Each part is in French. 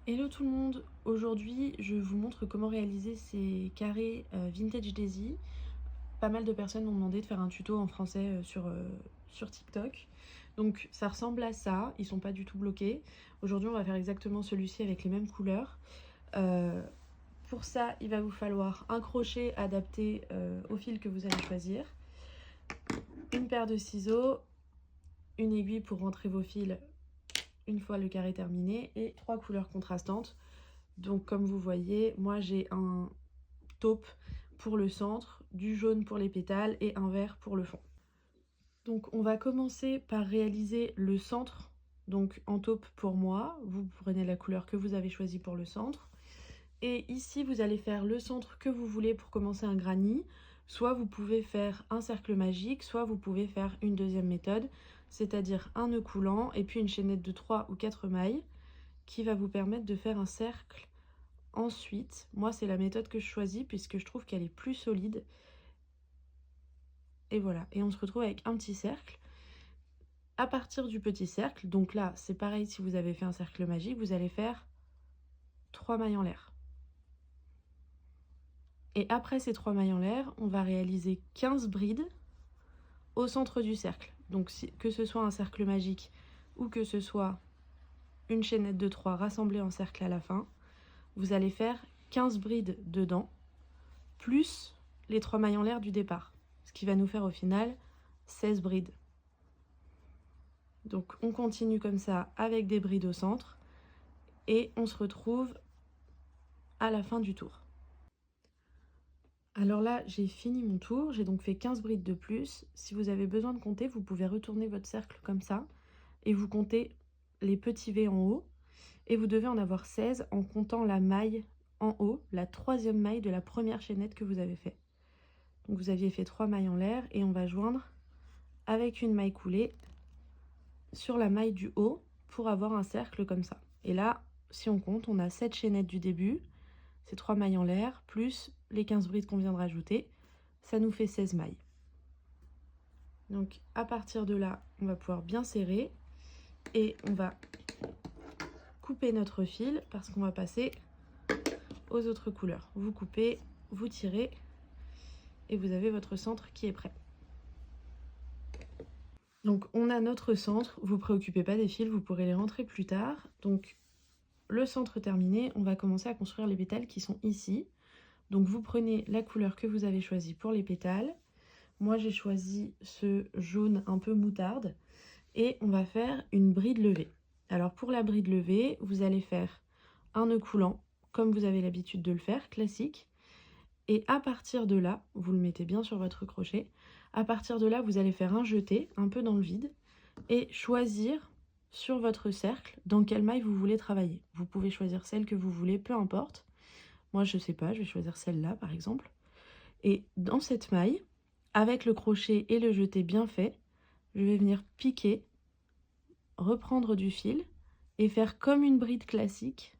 Hello tout le monde, aujourd'hui je vous montre comment réaliser ces carrés Vintage Daisy. Pas mal de personnes m'ont demandé de faire un tuto en français sur TikTok. Donc ça ressemble à ça, ils sont pas du tout bloqués. Aujourd'hui on va faire exactement celui-ci avec les mêmes couleurs. Euh, pour ça il va vous falloir un crochet adapté au fil que vous allez choisir, une paire de ciseaux, une aiguille pour rentrer vos fils une fois le carré terminé et 3 couleurs contrastantes. Donc comme vous voyez, moi j'ai un taupe pour le centre, du jaune pour les pétales et un vert pour le fond. Donc on va commencer par réaliser le centre, donc en taupe pour moi. Vous prenez la couleur que vous avez choisie pour le centre. Et ici vous allez faire le centre que vous voulez pour commencer un granny. Soit vous pouvez faire un cercle magique, soit vous pouvez faire une deuxième méthode, c'est-à-dire un nœud coulant et puis une chaînette de 3 ou 4 mailles qui va vous permettre de faire un cercle. Ensuite, moi c'est la méthode que je choisis puisque je trouve qu'elle est plus solide. Et voilà, et on se retrouve avec un petit cercle. À partir du petit cercle, donc là c'est pareil, si vous avez fait un cercle magique, vous allez faire 3 mailles en l'air. Et après ces 3 mailles en l'air, on va réaliser 15 brides au centre du cercle. Donc que ce soit un cercle magique ou que ce soit une chaînette de 3 rassemblée en cercle à la fin, vous allez faire 15 brides dedans, plus les 3 mailles en l'air du départ. Ce qui va nous faire au final 16 brides. Donc on continue comme ça avec des brides au centre et on se retrouve à la fin du tour. Alors là, j'ai fini mon tour, j'ai donc fait 15 brides de plus. Si vous avez besoin de compter, vous pouvez retourner votre cercle comme ça et vous comptez les petits V en haut. Et vous devez en avoir 16 en comptant la maille en haut, la troisième maille de la première chaînette que vous avez fait. Donc vous aviez fait 3 mailles en l'air et on va joindre avec une maille coulée sur la maille du haut pour avoir un cercle comme ça. Et là, si on compte, on a 7 chaînettes du début, ces 3 mailles en l'air, plus les 15 brides qu'on vient de rajouter, ça nous fait 16 mailles. Donc à partir de là, on va pouvoir bien serrer et on va couper notre fil parce qu'on va passer aux autres couleurs. Vous coupez, vous tirez et vous avez votre centre qui est prêt. Donc on a notre centre, vous ne préoccupez pas des fils, vous pourrez les rentrer plus tard. Donc le centre terminé, on va commencer à construire les pétales qui sont ici. Donc vous prenez la couleur que vous avez choisie pour les pétales. Moi j'ai choisi ce jaune un peu moutarde et on va faire une bride levée. Alors pour la bride levée, vous allez faire un nœud coulant comme vous avez l'habitude de le faire, classique. Et à partir de là, vous le mettez bien sur votre crochet, à partir de là vous allez faire un jeté un peu dans le vide et choisir sur votre cercle dans quelle maille vous voulez travailler. Vous pouvez choisir celle que vous voulez, peu importe. Moi je sais pas, je vais choisir celle-là par exemple. Et dans cette maille, avec le crochet et le jeté bien fait, je vais venir piquer, reprendre du fil et faire comme une bride classique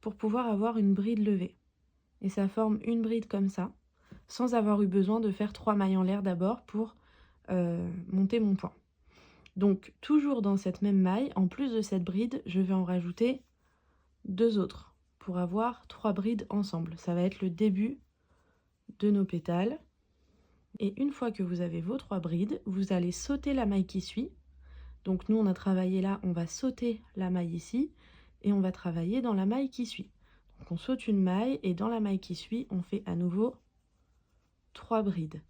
pour pouvoir avoir une bride levée. Et ça forme une bride comme ça, sans avoir eu besoin de faire 3 mailles en l'air d'abord pour monter mon point. Donc toujours dans cette même maille, en plus de cette bride, je vais en rajouter 2 autres pour avoir 3 brides ensemble. Ça va être le début de nos pétales. Et une fois que vous avez vos 3 brides, vous allez sauter la maille qui suit. Donc nous on a travaillé là, on va sauter la maille ici et on va travailler dans la maille qui suit. Donc on saute une maille et dans la maille qui suit, on fait à nouveau 3 brides.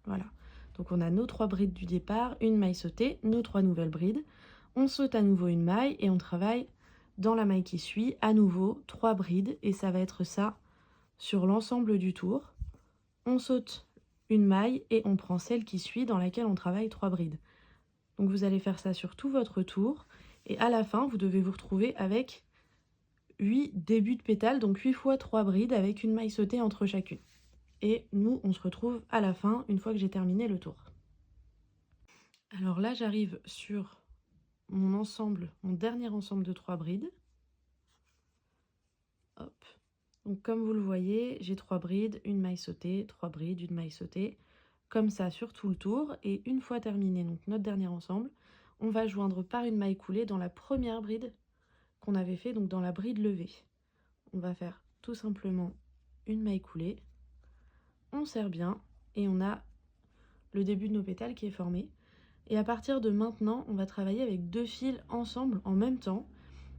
Voilà, donc on a nos 3 brides du départ, une maille sautée, nos 3 nouvelles brides. On saute à nouveau une maille et on travaille dans la maille qui suit, à nouveau 3 brides et ça va être ça sur l'ensemble du tour. On saute une maille et on prend celle qui suit dans laquelle on travaille 3 brides. Donc vous allez faire ça sur tout votre tour et à la fin vous devez vous retrouver avec 8 débuts de pétales, donc 8 fois 3 brides avec une maille sautée entre chacune. Et nous on se retrouve à la fin une fois que j'ai terminé le tour. Alors là j'arrive sur mon dernier ensemble de 3 brides. Hop. Donc comme vous le voyez, j'ai 3 brides, une maille sautée, 3 brides, une maille sautée. comme ça sur tout le tour. Et une fois terminé donc notre dernier ensemble, on va joindre par une maille coulée dans la première bride qu'on avait fait, donc dans la bride levée. On va faire tout simplement une maille coulée, on serre bien et on a le début de nos pétales qui est formé. Et à partir de maintenant, on va travailler avec 2 fils ensemble en même temps.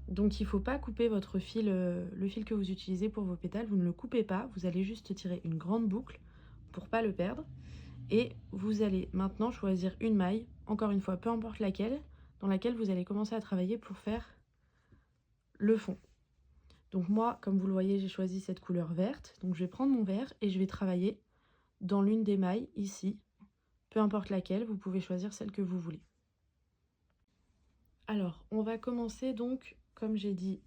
Donc il ne faut pas couper votre fil, le fil que vous utilisez pour vos pétales, vous ne le coupez pas, vous allez juste tirer une grande boucle pour ne pas le perdre. Et vous allez maintenant choisir une maille, encore une fois, peu importe laquelle, dans laquelle vous allez commencer à travailler pour faire le fond. Donc moi, comme vous le voyez, j'ai choisi cette couleur verte. Donc je vais prendre mon vert et je vais travailler dans l'une des mailles ici. Peu importe laquelle, vous pouvez choisir celle que vous voulez. Alors, on va commencer donc, comme j'ai dit,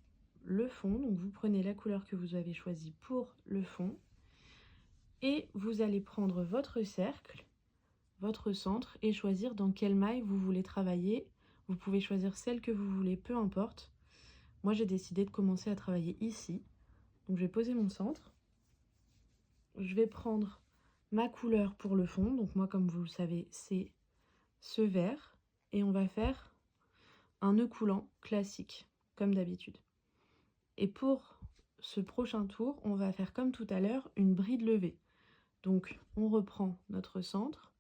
le fond. Donc vous prenez la couleur que vous avez choisie pour le fond. Et vous allez prendre votre cercle, votre centre, et choisir dans quelle maille vous voulez travailler. Vous pouvez choisir celle que vous voulez, peu importe. Moi, j'ai décidé de commencer à travailler ici. Donc je vais poser mon centre. Je vais prendre ma couleur pour le fond. Donc moi, comme vous le savez, c'est ce vert. Et on va faire un nœud coulant classique, comme d'habitude. Et pour ce prochain tour, on va faire comme tout à l'heure, une bride levée. Donc on reprend notre centre,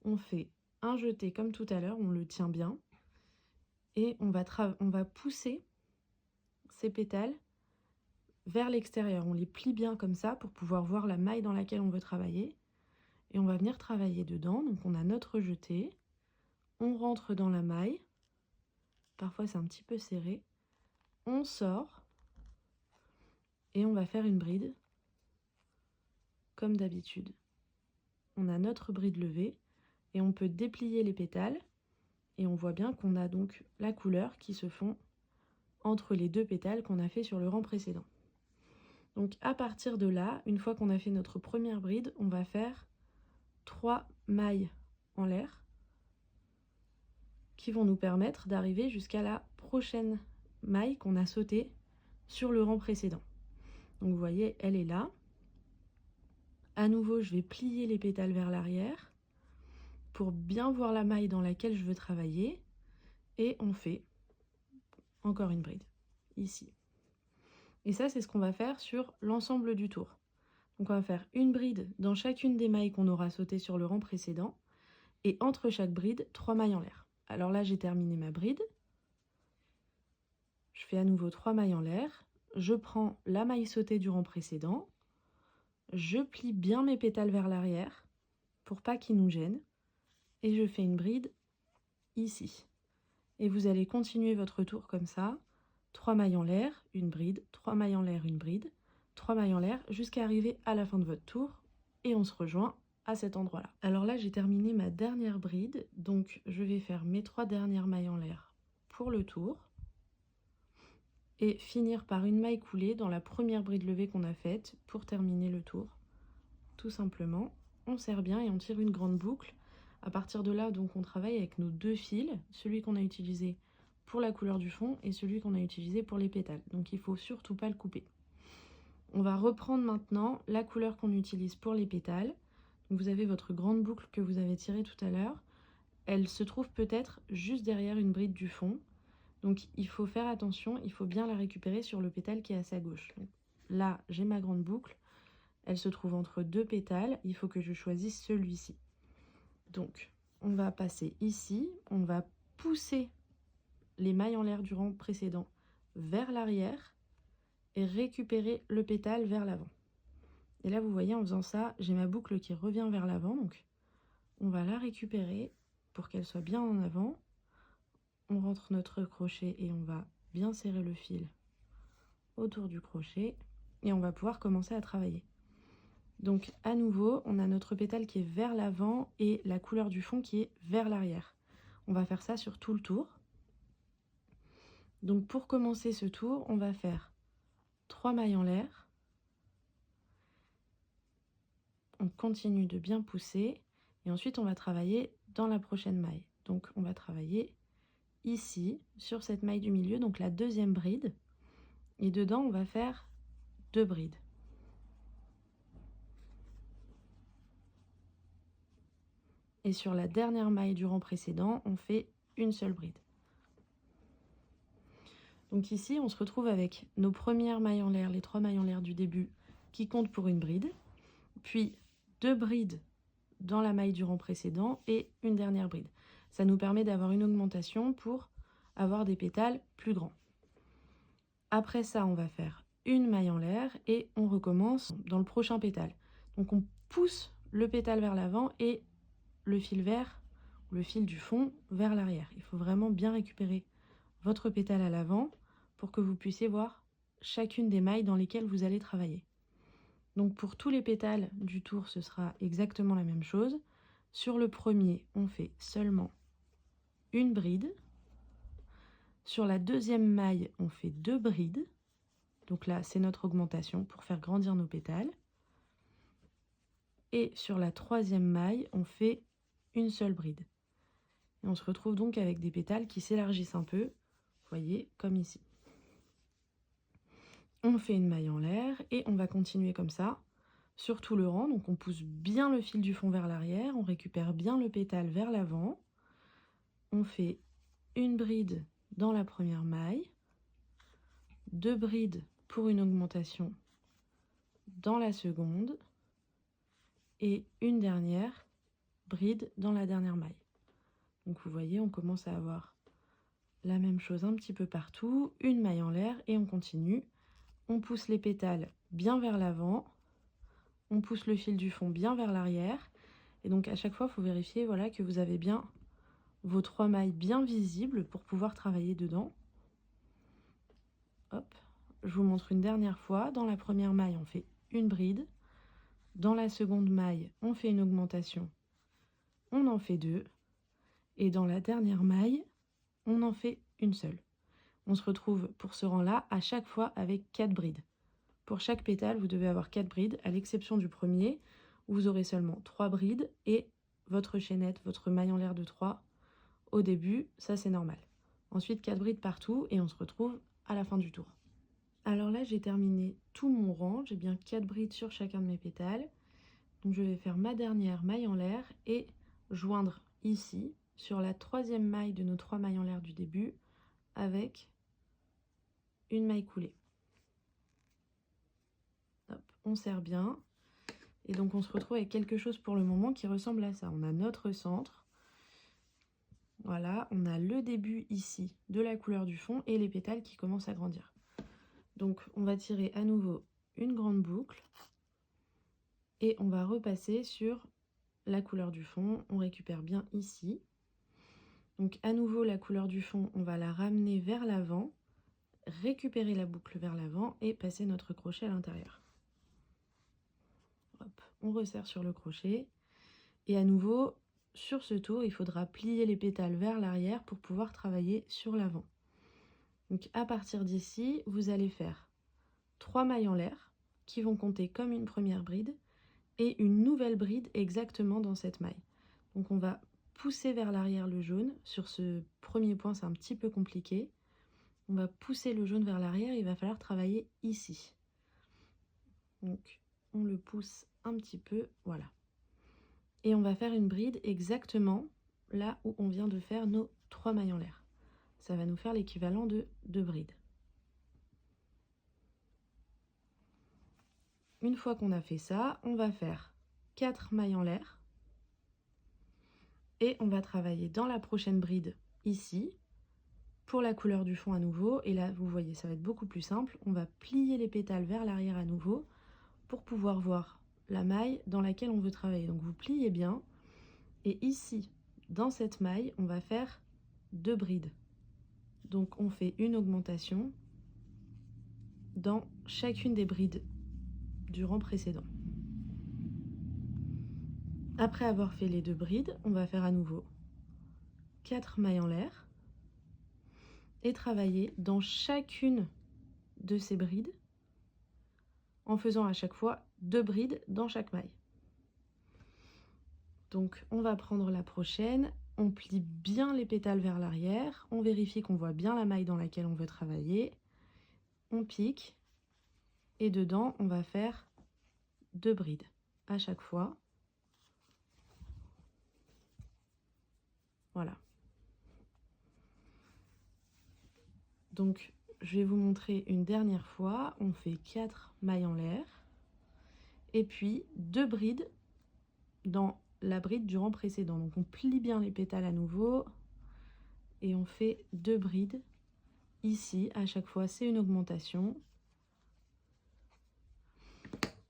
on fait un jeté comme tout à l'heure, on le tient bien. Et on va pousser ces pétales vers l'extérieur. On les plie bien comme ça pour pouvoir voir la maille dans laquelle on veut travailler. Et on va venir travailler dedans. Donc on a notre jeté, on rentre dans la maille. Parfois c'est un petit peu serré. On sort et on va faire une bride comme d'habitude. On a notre bride levée et on peut déplier les pétales. Et on voit bien qu'on a donc la couleur qui se fond entre les 2 pétales qu'on a fait sur le rang précédent. Donc à partir de là, une fois qu'on a fait notre première bride, on va faire 3 mailles en l'air qui vont nous permettre d'arriver jusqu'à la prochaine maille qu'on a sautée sur le rang précédent. Donc vous voyez, elle est là. À nouveau, je vais plier les pétales vers l'arrière pour bien voir la maille dans laquelle je veux travailler. Et on fait encore une bride, ici. Et ça, c'est ce qu'on va faire sur l'ensemble du tour. Donc on va faire une bride dans chacune des mailles qu'on aura sautées sur le rang précédent. Et entre chaque bride, 3 mailles en l'air. Alors là, j'ai terminé ma bride. Je fais à nouveau 3 mailles en l'air. Je prends la maille sautée du rang précédent. Je plie bien mes pétales vers l'arrière pour pas qu'ils nous gênent. Et je fais une bride ici. Et vous allez continuer votre tour comme ça. 3 mailles en l'air, une bride, 3 mailles en l'air, une bride, 3 mailles en l'air, jusqu'à arriver à la fin de votre tour. Et on se rejoint à cet endroit-là. Alors là, j'ai terminé ma dernière bride. Donc, je vais faire mes 3 dernières mailles en l'air pour le tour. Et finir par une maille coulée dans la première bride levée qu'on a faite pour terminer le tour. Tout simplement, on serre bien et on tire une grande boucle. À partir de là, donc, on travaille avec nos 2 fils, celui qu'on a utilisé pour la couleur du fond et celui qu'on a utilisé pour les pétales. Donc il ne faut surtout pas le couper. On va reprendre maintenant la couleur qu'on utilise pour les pétales. Donc vous avez votre grande boucle que vous avez tirée tout à l'heure. Elle se trouve peut-être juste derrière une bride du fond. Donc il faut faire attention, il faut bien la récupérer sur le pétale qui est à sa gauche. Donc, là, j'ai ma grande boucle. Elle se trouve entre 2 pétales. Il faut que je choisisse celui-ci. Donc, on va passer ici. On va pousser les mailles en l'air du rang précédent vers l'arrière et récupérer le pétale vers l'avant. Et là, vous voyez, en faisant ça, j'ai ma boucle qui revient vers l'avant. Donc, on va la récupérer pour qu'elle soit bien en avant. On rentre notre crochet et on va bien serrer le fil autour du crochet. Et on va pouvoir commencer à travailler. Donc, à nouveau, on a notre pétale qui est vers l'avant et la couleur du fond qui est vers l'arrière. On va faire ça sur tout le tour. Donc pour commencer ce tour, on va faire 3 mailles en l'air. On continue de bien pousser et ensuite on va travailler dans la prochaine maille. Donc on va travailler ici, sur cette maille du milieu, donc la deuxième bride. Et dedans, on va faire 2 brides. Et sur la dernière maille du rang précédent, on fait une seule bride. Donc ici, on se retrouve avec nos premières mailles en l'air, les 3 mailles en l'air du début qui comptent pour une bride, puis 2 brides dans la maille du rang précédent et une dernière bride. Ça nous permet d'avoir une augmentation pour avoir des pétales plus grands. Après ça, on va faire une maille en l'air et on recommence dans le prochain pétale. Donc on pousse le pétale vers l'avant et le fil vert, le fil du fond vers l'arrière. Il faut vraiment bien récupérer votre pétale à l'avant pour que vous puissiez voir chacune des mailles dans lesquelles vous allez travailler. Donc pour tous les pétales du tour, ce sera exactement la même chose. Sur le premier, on fait seulement une bride. Sur la deuxième maille, on fait 2 brides. Donc là, c'est notre augmentation pour faire grandir nos pétales. Et sur la troisième maille, on fait une seule bride. Et on se retrouve donc avec des pétales qui s'élargissent un peu, vous voyez, comme ici. On fait une maille en l'air et on va continuer comme ça sur tout le rang. Donc on pousse bien le fil du fond vers l'arrière, on récupère bien le pétale vers l'avant. On fait une bride dans la première maille, 2 brides pour une augmentation dans la seconde et une dernière bride dans la dernière maille. Donc vous voyez, on commence à avoir la même chose un petit peu partout, une maille en l'air et on continue. On pousse les pétales bien vers l'avant, on pousse le fil du fond bien vers l'arrière. Et donc à chaque fois, il faut vérifier voilà, que vous avez bien vos 3 mailles bien visibles pour pouvoir travailler dedans. Hop, je vous montre une dernière fois. Dans la première maille, on fait une bride. Dans la seconde maille, on fait une augmentation. On en fait 2. Et dans la dernière maille, on en fait une seule. On se retrouve pour ce rang-là à chaque fois avec 4 brides. Pour chaque pétale, vous devez avoir 4 brides, à l'exception du premier, où vous aurez seulement 3 brides et votre chaînette, votre maille en l'air de 3 au début, ça c'est normal. Ensuite, 4 brides partout et on se retrouve à la fin du tour. Alors là, j'ai terminé tout mon rang, j'ai bien 4 brides sur chacun de mes pétales. Donc je vais faire ma dernière maille en l'air et joindre ici, sur la troisième maille de nos 3 mailles en l'air du début, avec une maille coulée. Hop, on serre bien. Et donc on se retrouve avec quelque chose pour le moment qui ressemble à ça. On a notre centre. Voilà, on a le début ici de la couleur du fond et les pétales qui commencent à grandir. Donc on va tirer à nouveau une grande boucle et on va repasser sur la couleur du fond. On récupère bien ici. Donc à nouveau la couleur du fond, on va la ramener vers l'avant, récupérer la boucle vers l'avant et passer notre crochet à l'intérieur. On resserre sur le crochet et à nouveau sur ce tour il faudra plier les pétales vers l'arrière pour pouvoir travailler sur l'avant. Donc à partir d'ici vous allez faire 3 mailles en l'air qui vont compter comme une première bride et une nouvelle bride exactement dans cette maille. Donc on va pousser vers l'arrière le jaune. Sur ce premier point c'est un petit peu compliqué. On va pousser le jaune vers l'arrière, il va falloir travailler ici. Donc on le pousse un petit peu, voilà. Et on va faire une bride exactement là où on vient de faire nos 3 mailles en l'air. Ça va nous faire l'équivalent de 2 brides. Une fois qu'on a fait ça, on va faire 4 mailles en l'air. Et on va travailler dans la prochaine bride ici, pour la couleur du fond à nouveau. Et là, vous voyez, ça va être beaucoup plus simple. On va plier les pétales vers l'arrière à nouveau pour pouvoir voir la maille dans laquelle on veut travailler. Donc vous pliez bien. Et ici, dans cette maille, on va faire 2 brides. Donc on fait une augmentation dans chacune des brides du rang précédent. Après avoir fait les 2 brides, on va faire à nouveau 4 mailles en l'air et travailler dans chacune de ces brides en faisant à chaque fois 2 brides dans chaque maille. Donc on va prendre la prochaine, on plie bien les pétales vers l'arrière, on vérifie qu'on voit bien la maille dans laquelle on veut travailler, on pique et dedans on va faire 2 brides à chaque fois. Voilà. Donc, je vais vous montrer une dernière fois. On fait 4 mailles en l'air. Et puis, 2 brides dans la bride du rang précédent. Donc, on plie bien les pétales à nouveau. Et on fait 2 brides. Ici, à chaque fois, c'est une augmentation.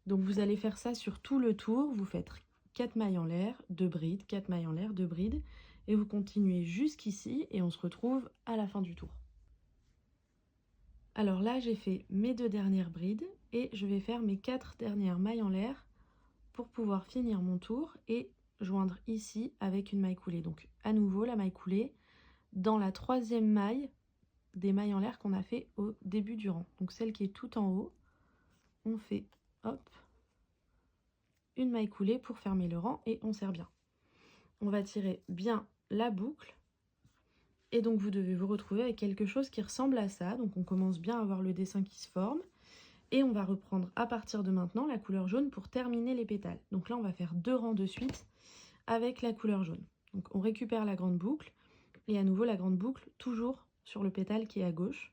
Donc, vous allez faire ça sur tout le tour. Vous faites 4 mailles en l'air, 2 brides, 4 mailles en l'air, 2 brides. Et vous continuez jusqu'ici et on se retrouve à la fin du tour. Alors là, j'ai fait mes 2 dernières brides et je vais faire mes 4 dernières mailles en l'air pour pouvoir finir mon tour et joindre ici avec une maille coulée. Donc à nouveau, la maille coulée dans la 3e maille des mailles en l'air qu'on a fait au début du rang. Donc celle qui est tout en haut, on fait hop, une maille coulée pour fermer le rang et on serre bien. On va tirer bien la boucle et donc vous devez vous retrouver avec quelque chose qui ressemble à ça. Donc on commence bien à voir le dessin qui se forme et on va reprendre à partir de maintenant la couleur jaune pour terminer les pétales. Donc là on va faire 2 rangs de suite avec la couleur jaune. Donc on récupère la grande boucle et à nouveau la grande boucle toujours sur le pétale qui est à gauche.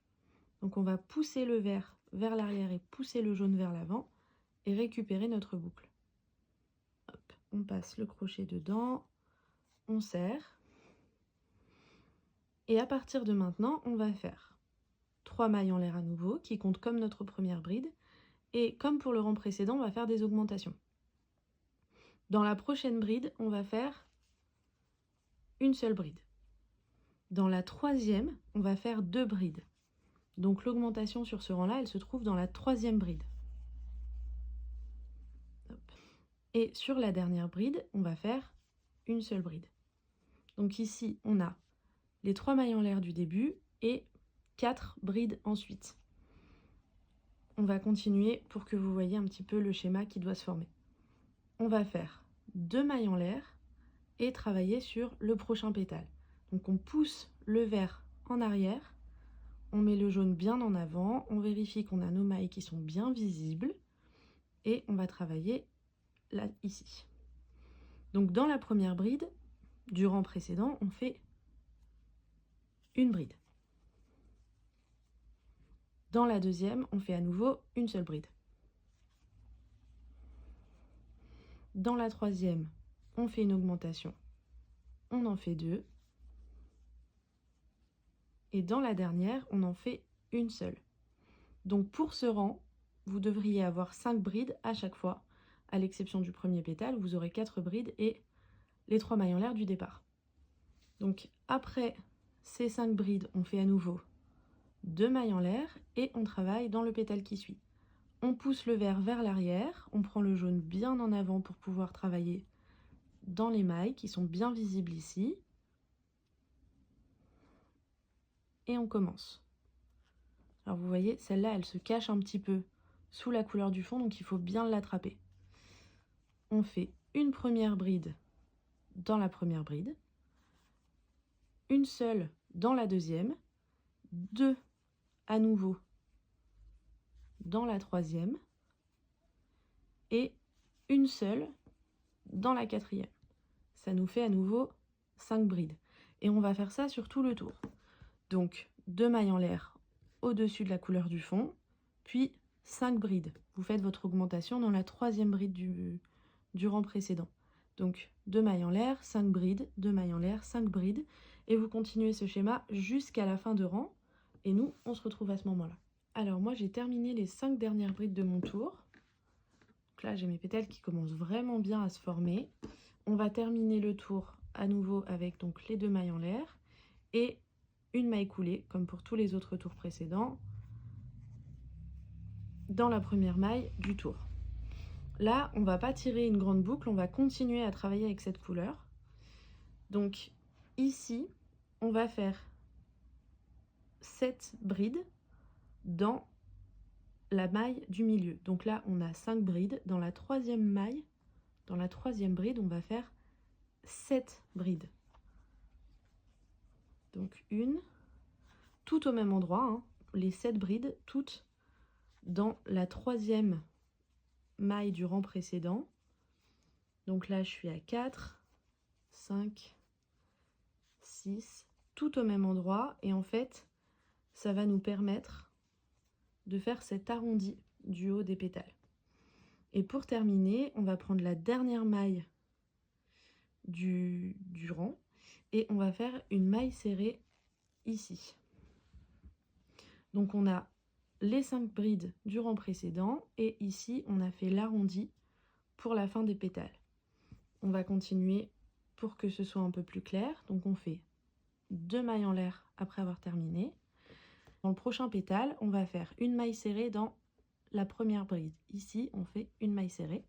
Donc on va pousser le vert vers l'arrière et pousser le jaune vers l'avant et récupérer notre boucle. Hop, on passe le crochet dedans, on serre. Et à partir de maintenant, on va faire 3 mailles en l'air à nouveau qui comptent comme notre première bride. Et comme pour le rang précédent, on va faire des augmentations. Dans la prochaine bride, on va faire une seule bride. Dans la 3e, on va faire 2 brides. Donc l'augmentation sur ce rang-là, elle se trouve dans la 3e bride. Hop. Et sur la dernière bride, on va faire une seule bride. Donc ici, on a les 3 mailles en l'air du début et 4 brides ensuite. On va continuer pour que vous voyez un petit peu le schéma qui doit se former. On va faire 2 mailles en l'air et travailler sur le prochain pétale. Donc on pousse le vert en arrière, on met le jaune bien en avant, on vérifie qu'on a nos mailles qui sont bien visibles et on va travailler là, ici. Donc dans la première bride du rang précédent, on fait une bride. Dans la deuxième, on fait à nouveau une seule bride. Dans la troisième, on fait une augmentation. On en fait 2. Et dans la dernière, on en fait une seule. Donc pour ce rang, vous devriez avoir 5 brides à chaque fois, à l'exception du premier pétale, vous aurez 4 brides et les 3 mailles en l'air du départ. Donc après ces 5 brides, on fait à nouveau 2 mailles en l'air et on travaille dans le pétale qui suit. On pousse le vert vers l'arrière, on prend le jaune bien en avant pour pouvoir travailler dans les mailles qui sont bien visibles ici. Et on commence. Alors vous voyez, celle-là, elle se cache un petit peu sous la couleur du fond, donc il faut bien l'attraper. On fait une première bride dans la première bride, une seule dans la deuxième, 2 à nouveau dans la troisième et une seule dans la quatrième. Ça nous fait à nouveau 5 brides. Et on va faire ça sur tout le tour. Donc 2 mailles en l'air au-dessus de la couleur du fond, puis 5 brides. Vous faites votre augmentation dans la 3e bride du rang précédent. Donc 2 mailles en l'air, 5 brides, 2 mailles en l'air, 5 brides, et vous continuez ce schéma jusqu'à la fin de rang, et nous, on se retrouve à ce moment-là. Alors moi, j'ai terminé les 5 dernières brides de mon tour. Donc là, j'ai mes pétales qui commencent vraiment bien à se former. On va terminer le tour à nouveau avec donc les 2 mailles en l'air, et une maille coulée, comme pour tous les autres tours précédents, dans la première maille du tour. Là, on ne va pas tirer une grande boucle, on va continuer à travailler avec cette couleur. Donc ici, on va faire 7 brides dans la maille du milieu. Donc là, on a 5 brides. Dans la 3e maille, dans la 3e bride, on va faire 7 brides. Donc une, tout au même endroit, hein, les 7 brides, toutes dans la 3e maille du rang précédent. Donc là, je suis à 4, 5, 6, tout au même endroit. Et en fait, ça va nous permettre de faire cet arrondi du haut des pétales. Et pour terminer, on va prendre la dernière maille du rang et on va faire une maille serrée ici. Donc on a les 5 brides du rang précédent et ici on a fait l'arrondi pour la fin des pétales. On va continuer pour que ce soit un peu plus clair. Donc on fait 2 mailles en l'air après avoir terminé. Dans le prochain pétale, on va faire une maille serrée dans la première bride. Ici, on fait une maille serrée.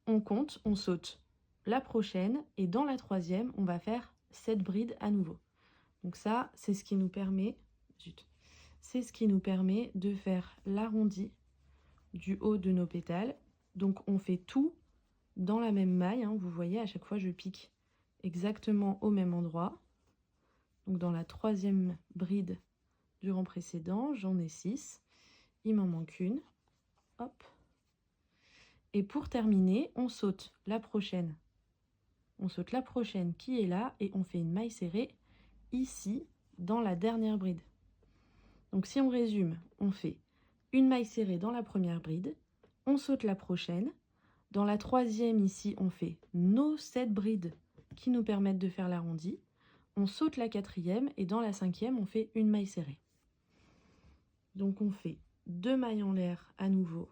On compte, on saute la prochaine et dans la troisième, on va faire 7 brides à nouveau. Donc ça, c'est ce qui nous permet, c'est ce qui nous permet de faire l'arrondi du haut de nos pétales. Donc on fait tout dans la même maille, hein. Vous voyez, à chaque fois, je pique exactement au même endroit. Donc dans la troisième bride du rang précédent, j'en ai 6. Il m'en manque une. Hop. Et pour terminer, on saute la prochaine. On saute la prochaine qui est là et on fait une maille serrée ici dans la dernière bride. Donc si on résume, on fait une maille serrée dans la première bride, on saute la prochaine. Dans la troisième ici, on fait nos 7 brides qui nous permettent de faire l'arrondi. On saute la quatrième et dans la cinquième, on fait une maille serrée. Donc on fait 2 mailles en l'air à nouveau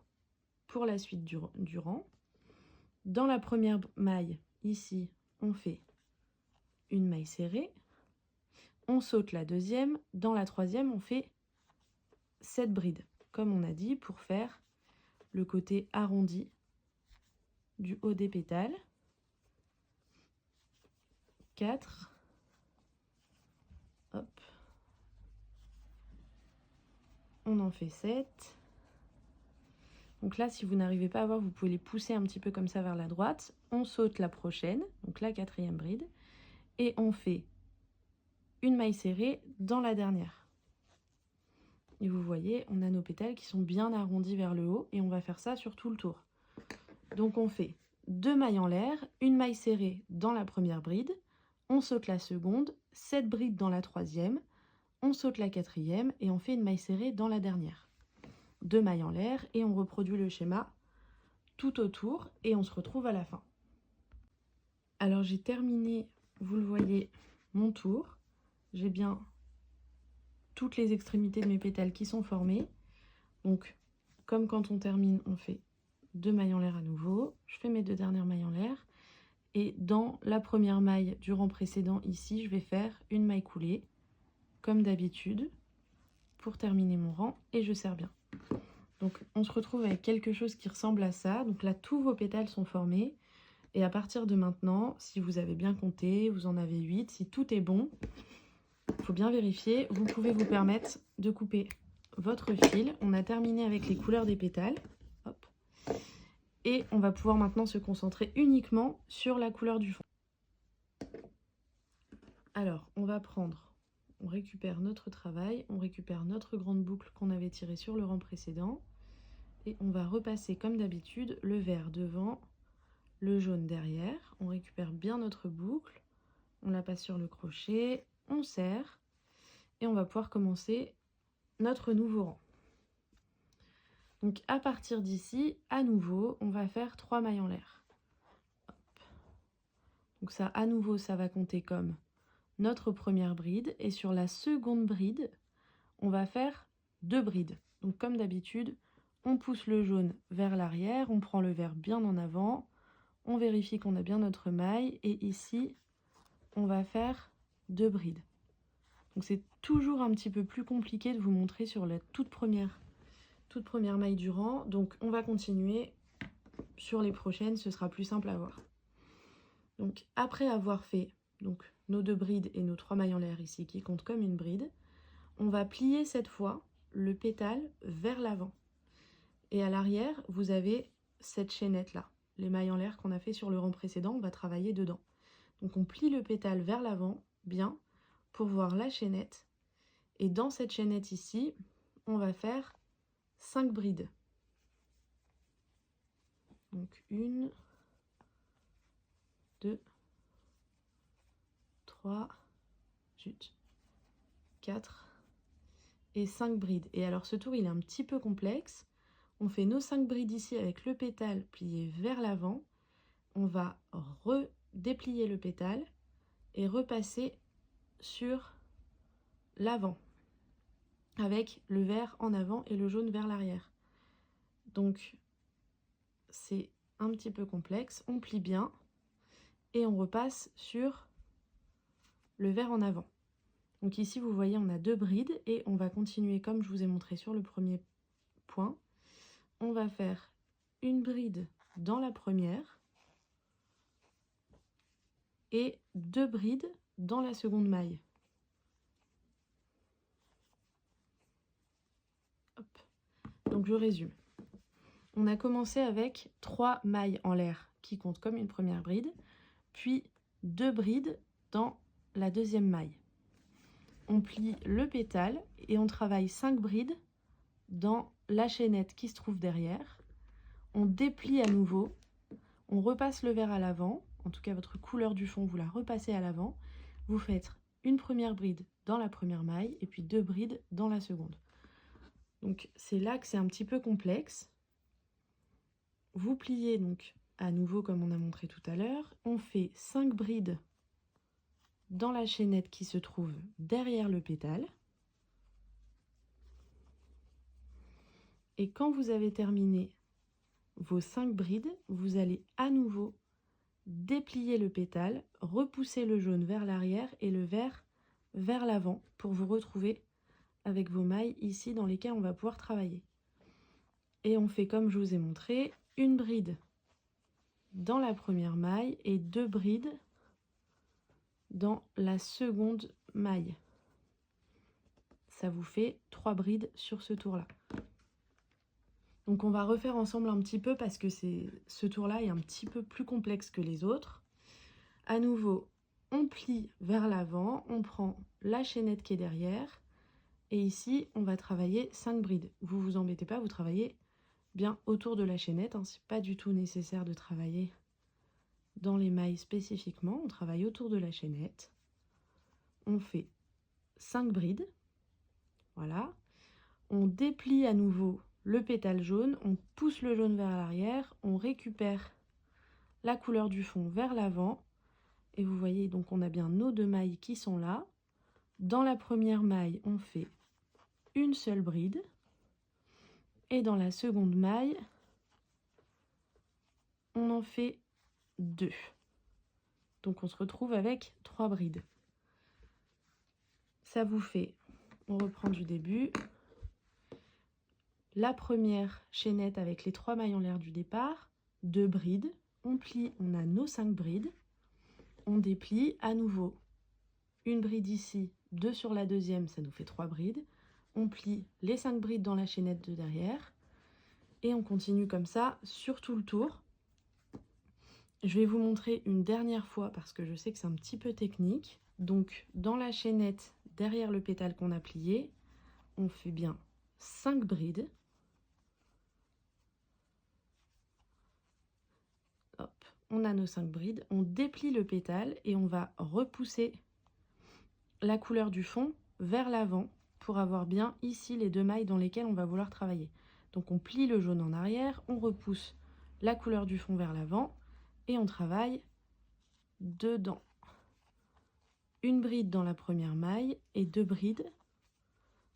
pour la suite du rang. Dans la première maille, ici, on fait une maille serrée. On saute la deuxième. Dans la troisième, on fait 7 brides, comme on a dit, pour faire le côté arrondi du haut des pétales. 4. Hop. On en fait 7. Donc là, si vous n'arrivez pas à voir, vous pouvez les pousser un petit peu comme ça vers la droite. On saute la prochaine, donc la quatrième bride, et on fait une maille serrée dans la dernière. Et vous voyez, on a nos pétales qui sont bien arrondis vers le haut, et on va faire ça sur tout le tour. Donc on fait 2 mailles en l'air, une maille serrée dans la première bride, on saute la seconde, 7 brides dans la troisième, on saute la quatrième, et on fait une maille serrée dans la dernière. 2 mailles en l'air et on reproduit le schéma tout autour et on se retrouve à la fin. Alors j'ai terminé, vous le voyez, mon tour. J'ai bien toutes les extrémités de mes pétales qui sont formées. Donc comme quand on termine, on fait 2 mailles en l'air à nouveau. Je fais mes 2 dernières mailles en l'air. Et dans la première maille du rang précédent, ici, je vais faire une maille coulée, comme d'habitude, pour terminer mon rang et je serre bien. Donc on se retrouve avec quelque chose qui ressemble à ça. Donc là, tous vos pétales sont formés. Et à partir de maintenant, si vous avez bien compté, vous en avez 8, si tout est bon, il faut bien vérifier, vous pouvez vous permettre de couper votre fil. On a terminé avec les couleurs des pétales. Hop. Et on va pouvoir maintenant se concentrer uniquement sur la couleur du fond. Alors, on va prendre, on récupère notre travail, on récupère notre grande boucle qu'on avait tirée sur le rang précédent. Et on va repasser comme d'habitude le vert devant, le jaune derrière. On récupère bien notre boucle, on la passe sur le crochet, on serre et on va pouvoir commencer notre nouveau rang. Donc à partir d'ici, à nouveau, on va faire 3 mailles en l'air. Donc ça, à nouveau, ça va compter comme notre première bride. Et sur la seconde bride, on va faire 2 brides. Donc comme d'habitude, on pousse le jaune vers l'arrière, on prend le vert bien en avant, on vérifie qu'on a bien notre maille et ici, on va faire 2 brides. Donc c'est toujours un petit peu plus compliqué de vous montrer sur la toute première maille du rang. Donc on va continuer sur les prochaines, ce sera plus simple à voir. Donc après avoir fait donc, nos 2 brides et nos 3 mailles en l'air ici qui comptent comme une bride, on va plier cette fois le pétale vers l'avant. Et à l'arrière, vous avez cette chaînette-là. Les mailles en l'air qu'on a fait sur le rang précédent, on va travailler dedans. Donc on plie le pétale vers l'avant, bien, pour voir la chaînette. Et dans cette chaînette ici, on va faire 5 brides. Donc 1, 2, 3, 4 et 5 brides. Et alors ce tour il est un petit peu complexe. On fait nos 5 brides ici avec le pétale plié vers l'avant. On va redéplier le pétale et repasser sur l'avant avec le vert en avant et le jaune vers l'arrière. Donc c'est un petit peu complexe. On plie bien et on repasse sur le vert en avant. Donc ici vous voyez on a 2 brides et on va continuer comme je vous ai montré sur le premier point. On va faire une bride dans la première et 2 brides dans la seconde maille. Hop. Donc je résume. On a commencé avec 3 mailles en l'air qui comptent comme une première bride, puis 2 brides dans la deuxième maille. On plie le pétale et on travaille 5 brides dans la chaînette qui se trouve derrière. On déplie à nouveau, on repasse le vert à l'avant, en tout cas votre couleur du fond, vous la repassez à l'avant. Vous faites une première bride dans la première maille et puis 2 brides dans la seconde. Donc c'est là que c'est un petit peu complexe. Vous pliez donc à nouveau comme on a montré tout à l'heure. On fait 5 brides dans la chaînette qui se trouve derrière le pétale. Et quand vous avez terminé vos 5 brides, vous allez à nouveau déplier le pétale, repousser le jaune vers l'arrière et le vert vers l'avant pour vous retrouver avec vos mailles ici dans lesquelles on va pouvoir travailler. Et on fait comme je vous ai montré, une bride dans la première maille et 2 brides dans la seconde maille. Ça vous fait 3 brides sur ce tour-là. Donc on va refaire ensemble un petit peu parce que ce tour-là est un petit peu plus complexe que les autres. À nouveau, on plie vers l'avant, on prend la chaînette qui est derrière et ici on va travailler 5 brides. Vous vous embêtez pas, vous travaillez bien autour de la chaînette, hein. C'est pas du tout nécessaire de travailler dans les mailles spécifiquement, on travaille autour de la chaînette. On fait 5 brides, voilà. On déplie à nouveau le pétale jaune, on pousse le jaune vers l'arrière, on récupère la couleur du fond vers l'avant. Et vous voyez, donc on a bien nos 2 mailles qui sont là. Dans la première maille, on fait une seule bride. Et dans la seconde maille, on en fait 2. Donc on se retrouve avec 3 brides. Ça vous fait, on reprend du début, la première chaînette avec les 3 mailles en l'air du départ, 2 brides, on plie, on a nos 5 brides, on déplie à nouveau une bride ici, 2 sur la deuxième, ça nous fait 3 brides, on plie les 5 brides dans la chaînette de derrière et on continue comme ça sur tout le tour. Je vais vous montrer une dernière fois parce que je sais que c'est un petit peu technique. Donc dans la chaînette derrière le pétale qu'on a plié, on fait bien 5 brides. Hop, on a nos 5 brides, on déplie le pétale et on va repousser la couleur du fond vers l'avant pour avoir bien ici les 2 mailles dans lesquelles on va vouloir travailler. Donc on plie le jaune en arrière, on repousse la couleur du fond vers l'avant et on travaille dedans. Une bride dans la première maille et 2 brides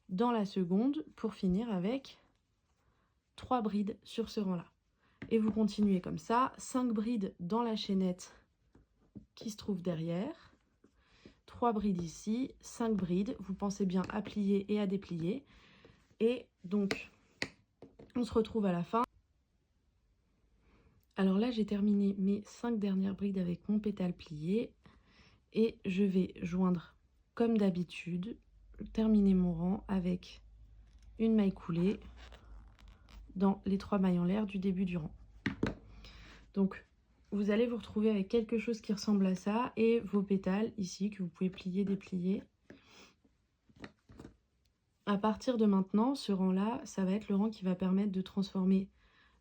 dans la seconde pour finir avec 3 brides sur ce rang-là. Et vous continuez comme ça, 5 brides dans la chaînette qui se trouve derrière, 3 brides ici, 5 brides, vous pensez bien à plier et à déplier. Et donc, on se retrouve à la fin. Alors là, j'ai terminé mes 5 dernières brides avec mon pétale plié. Et je vais joindre, comme d'habitude, terminer mon rang avec une maille coulée dans les 3 mailles en l'air du début du rang. Donc, vous allez vous retrouver avec quelque chose qui ressemble à ça et vos pétales ici que vous pouvez plier, déplier. À partir de maintenant, ce rang-là, ça va être le rang qui va permettre de transformer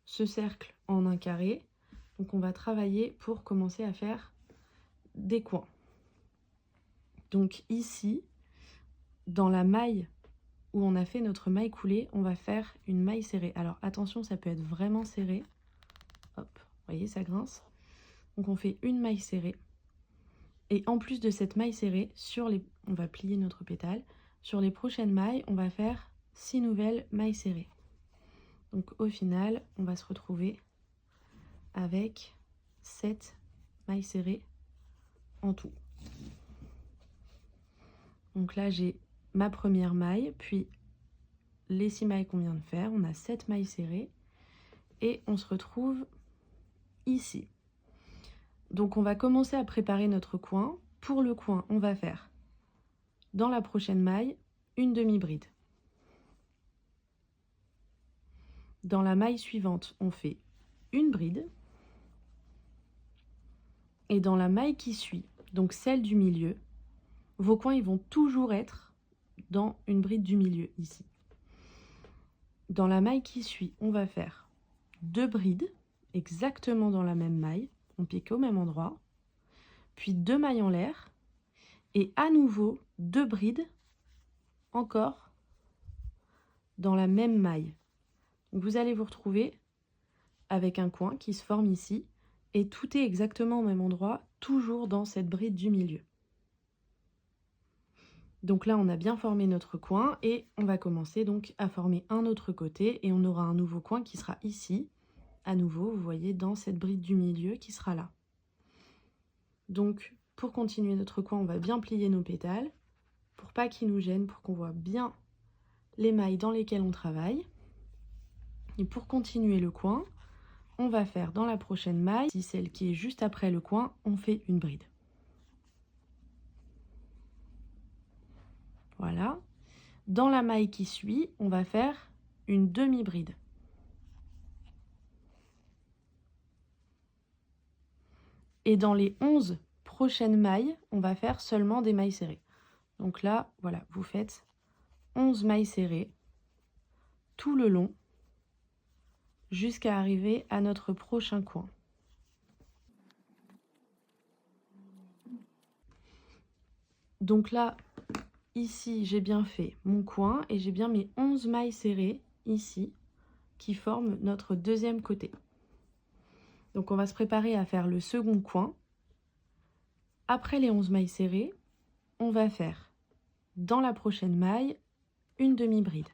ce cercle en un carré. Donc, on va travailler pour commencer à faire des coins. Donc ici, dans la maille où on a fait notre maille coulée, on va faire une maille serrée. Alors attention, ça peut être vraiment serré. Hop, vous voyez, ça grince. Donc on fait une maille serrée. Et en plus de cette maille serrée, on va plier notre pétale. Sur les prochaines mailles, on va faire 6 nouvelles mailles serrées. Donc au final, on va se retrouver avec 7 mailles serrées en tout. Donc là, j'ai ma première maille, puis les 6 mailles qu'on vient de faire. On a 7 mailles serrées et on se retrouve ici. Donc on va commencer à préparer notre coin. Pour le coin, on va faire dans la prochaine maille une demi-bride. Dans la maille suivante, on fait une bride. Et dans la maille qui suit, donc celle du milieu, vos coins ils vont toujours être dans une bride du milieu ici. Dans la maille qui suit, on va faire 2 brides exactement dans la même maille, on pique au même endroit, puis 2 mailles en l'air et à nouveau 2 brides encore dans la même maille. Donc vous allez vous retrouver avec un coin qui se forme ici et tout est exactement au même endroit, toujours dans cette bride du milieu. Donc là, on a bien formé notre coin et on va commencer donc à former un autre côté et on aura un nouveau coin qui sera ici. À nouveau, vous voyez, dans cette bride du milieu qui sera là. Donc, pour continuer notre coin, on va bien plier nos pétales pour pas qu'ils nous gênent, pour qu'on voit bien les mailles dans lesquelles on travaille. Et pour continuer le coin, on va faire dans la prochaine maille, si celle qui est juste après le coin, on fait une bride. Voilà. Dans la maille qui suit, on va faire une demi-bride. Et dans les 11 prochaines mailles, on va faire seulement des mailles serrées. Donc là, voilà, vous faites 11 mailles serrées tout le long jusqu'à arriver à notre prochain coin. Donc là, ici, j'ai bien fait mon coin et j'ai bien mes 11 mailles serrées ici qui forment notre deuxième côté. Donc on va se préparer à faire le second coin. Après les 11 mailles serrées, on va faire dans la prochaine maille une demi-bride.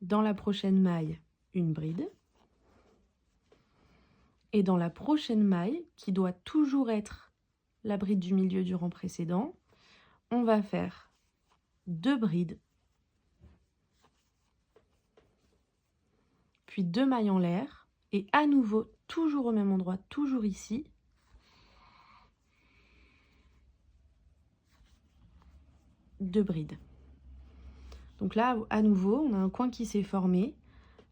Dans la prochaine maille, une bride. Et dans la prochaine maille, qui doit toujours être la bride du milieu du rang précédent, on va faire 2 brides, puis 2 mailles en l'air, et à nouveau, toujours au même endroit, toujours ici, deux brides. Donc là, à nouveau, on a un coin qui s'est formé.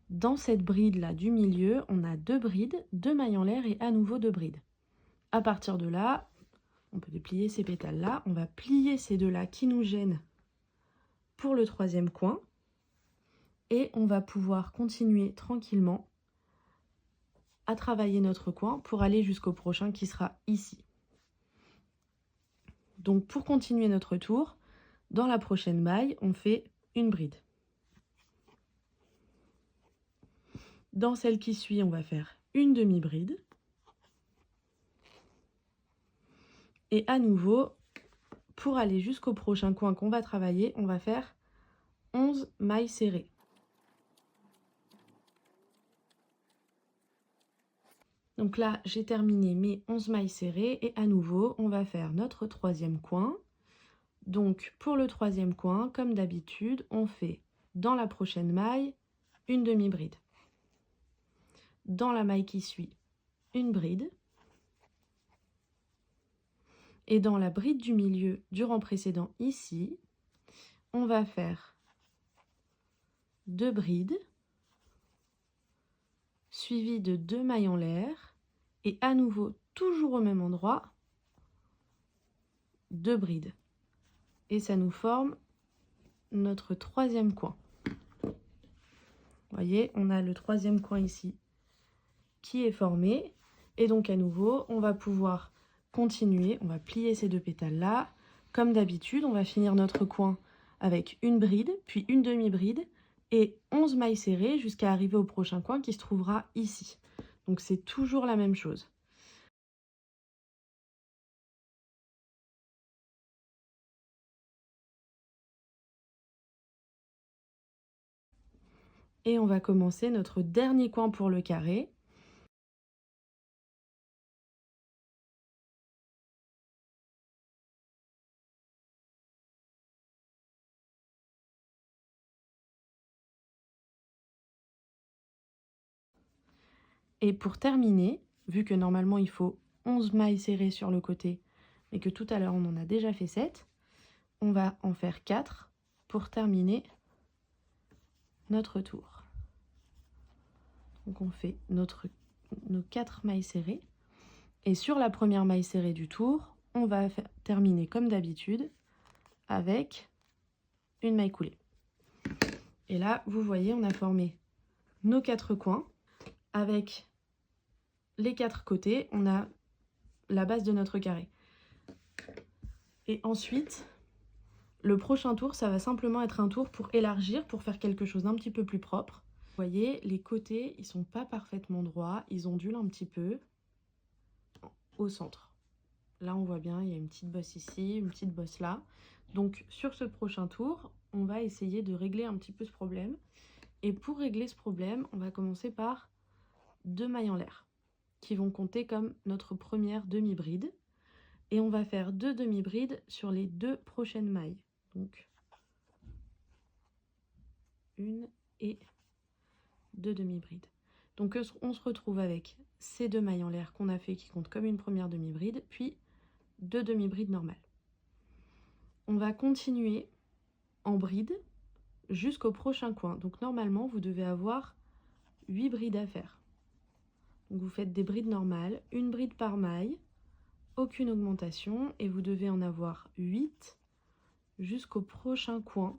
Dans cette bride-là du milieu, on a 2 brides, 2 mailles en l'air et à nouveau 2 brides. À partir de là, on peut déplier ces pétales-là. On va plier ces deux-là qui nous gênent pour le troisième coin. Et on va pouvoir continuer tranquillement à travailler notre coin pour aller jusqu'au prochain qui sera ici. Donc pour continuer notre tour, dans la prochaine maille, on fait une bride. Dans celle qui suit, on va faire une demi-bride. Et à nouveau, pour aller jusqu'au prochain coin qu'on va travailler, on va faire 11 mailles serrées. Donc là, j'ai terminé mes 11 mailles serrées et à nouveau, on va faire notre troisième coin. Donc pour le troisième coin, comme d'habitude, on fait dans la prochaine maille une demi-bride. Dans la maille qui suit, une bride. Et dans la bride du milieu du rang précédent ici, on va faire 2 brides suivies de 2 mailles en l'air et à nouveau toujours au même endroit 2 brides. Et ça nous forme notre troisième coin. Vous voyez, on a le troisième coin ici qui est formé et donc à nouveau on va pouvoir continuer, on va plier ces 2 pétales là. Comme d'habitude, on va finir notre coin avec une bride, puis une demi-bride et 11 mailles serrées jusqu'à arriver au prochain coin qui se trouvera ici. Donc c'est toujours la même chose. Et on va commencer notre dernier coin pour le carré. Et pour terminer, vu que normalement il faut 11 mailles serrées sur le côté, mais que tout à l'heure on en a déjà fait 7, on va en faire 4 pour terminer notre tour. Donc on fait nos 4 mailles serrées. Et sur la première maille serrée du tour, on va terminer comme d'habitude avec une maille coulée. Et là, vous voyez, on a formé nos 4 coins. Avec les 4 côtés, on a la base de notre carré. Et ensuite, le prochain tour, ça va simplement être un tour pour élargir, pour faire quelque chose d'un petit peu plus propre. Vous voyez, les côtés, ils sont pas parfaitement droits, ils ondulent un petit peu au centre. Là, on voit bien, il y a une petite bosse ici, une petite bosse là. Donc, sur ce prochain tour, on va essayer de régler un petit peu ce problème. Et pour régler ce problème, on va commencer par 2 mailles en l'air, qui vont compter comme notre première demi-bride. Et on va faire 2 demi-brides sur les 2 prochaines mailles. Donc, une et 2 demi-brides. Donc, on se retrouve avec ces 2 mailles en l'air qu'on a fait qui comptent comme une première demi-bride, puis 2 demi-brides normales. On va continuer en bride jusqu'au prochain coin. Donc normalement, vous devez avoir 8 brides à faire. Donc vous faites des brides normales, une bride par maille, aucune augmentation, et vous devez en avoir 8 jusqu'au prochain coin.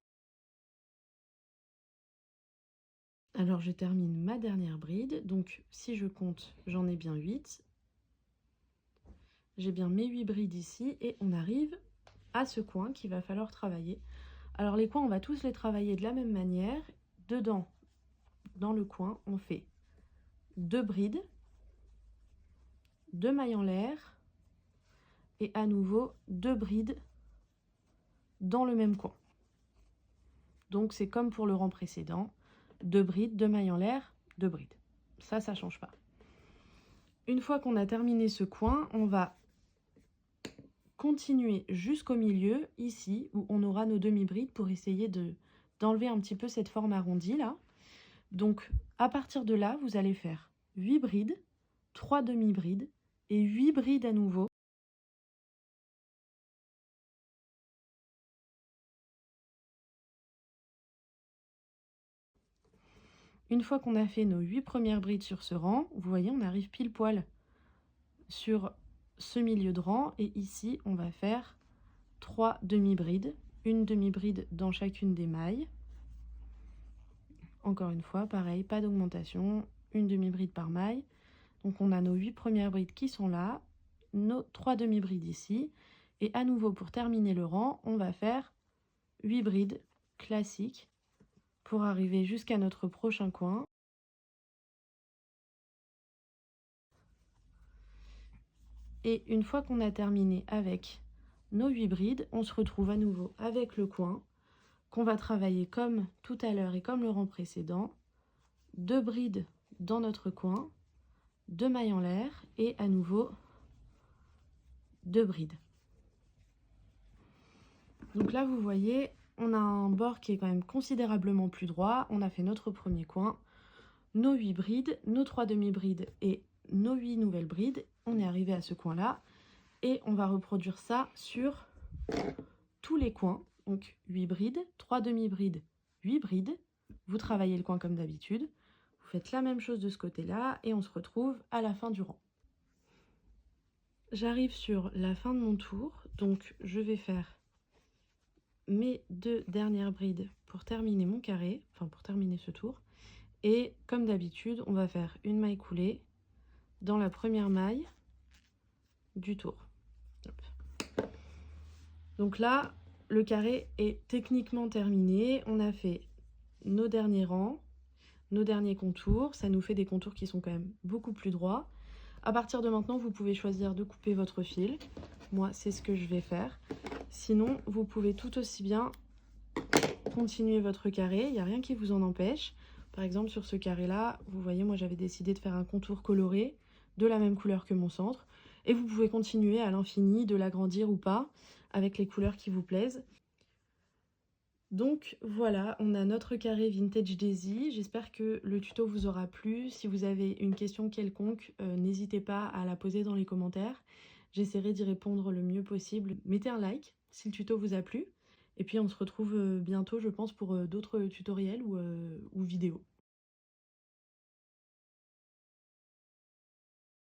Alors je termine ma dernière bride, donc si je compte, j'en ai bien 8. J'ai bien mes 8 brides ici, et on arrive à ce coin qu'il va falloir travailler. Alors les coins, on va tous les travailler de la même manière. Dedans, dans le coin, on fait 2 brides, 2 mailles en l'air et à nouveau 2 brides dans le même coin. Donc c'est comme pour le rang précédent, 2 brides, 2 mailles en l'air, 2 brides. Ça ne change pas. Une fois qu'on a terminé ce coin, on va continuer jusqu'au milieu, ici, où on aura nos demi-brides pour essayer d'enlever un petit peu cette forme arrondie là. Donc à partir de là, vous allez faire 8 brides, 3 demi-brides et 8 brides à nouveau. Une fois qu'on a fait nos 8 premières brides sur ce rang, vous voyez, on arrive pile poil sur ce milieu de rang. Et ici, on va faire 3 demi-brides, une demi-bride dans chacune des mailles. Encore une fois, pareil, pas d'augmentation, une demi-bride par maille. Donc on a nos 8 premières brides qui sont là, nos 3 demi-brides ici. Et à nouveau, pour terminer le rang, on va faire 8 brides classiques pour arriver jusqu'à notre prochain coin. Et une fois qu'on a terminé avec nos 8 brides, on se retrouve à nouveau avec le coin qu'on va travailler comme tout à l'heure et comme le rang précédent. 2 brides dans notre coin, 2 mailles en l'air et à nouveau 2 brides. Donc là, vous voyez, on a un bord qui est quand même considérablement plus droit. On a fait notre premier coin, nos 8 brides, nos 3 demi-brides et nos 8 nouvelles brides. On est arrivé à ce coin-là et on va reproduire ça sur tous les coins. Donc 8 brides, 3 demi-brides, 8 brides. Vous travaillez le coin comme d'habitude. Vous faites la même chose de ce côté-là et on se retrouve à la fin du rang. J'arrive sur la fin de mon tour, donc je vais faire mes 2 dernières brides pour terminer mon carré, enfin pour terminer ce tour. Et comme d'habitude, on va faire une maille coulée dans la première maille du tour. Donc là, le carré est techniquement terminé. On a fait nos derniers rangs, nos derniers contours. Ça nous fait des contours qui sont quand même beaucoup plus droits. À partir de maintenant, vous pouvez choisir de couper votre fil. Moi, c'est ce que je vais faire. Sinon, vous pouvez tout aussi bien continuer votre carré. Il n'y a rien qui vous en empêche. Par exemple, sur ce carré-là, vous voyez, moi, j'avais décidé de faire un contour coloré de la même couleur que mon centre. Et vous pouvez continuer à l'infini, de l'agrandir ou pas, avec les couleurs qui vous plaisent. Donc voilà, on a notre carré Vintage Daisy. J'espère que le tuto vous aura plu. Si vous avez une question quelconque, n'hésitez pas à la poser dans les commentaires. J'essaierai d'y répondre le mieux possible. Mettez un like si le tuto vous a plu. Et puis on se retrouve bientôt, je pense, pour d'autres tutoriels ou vidéos.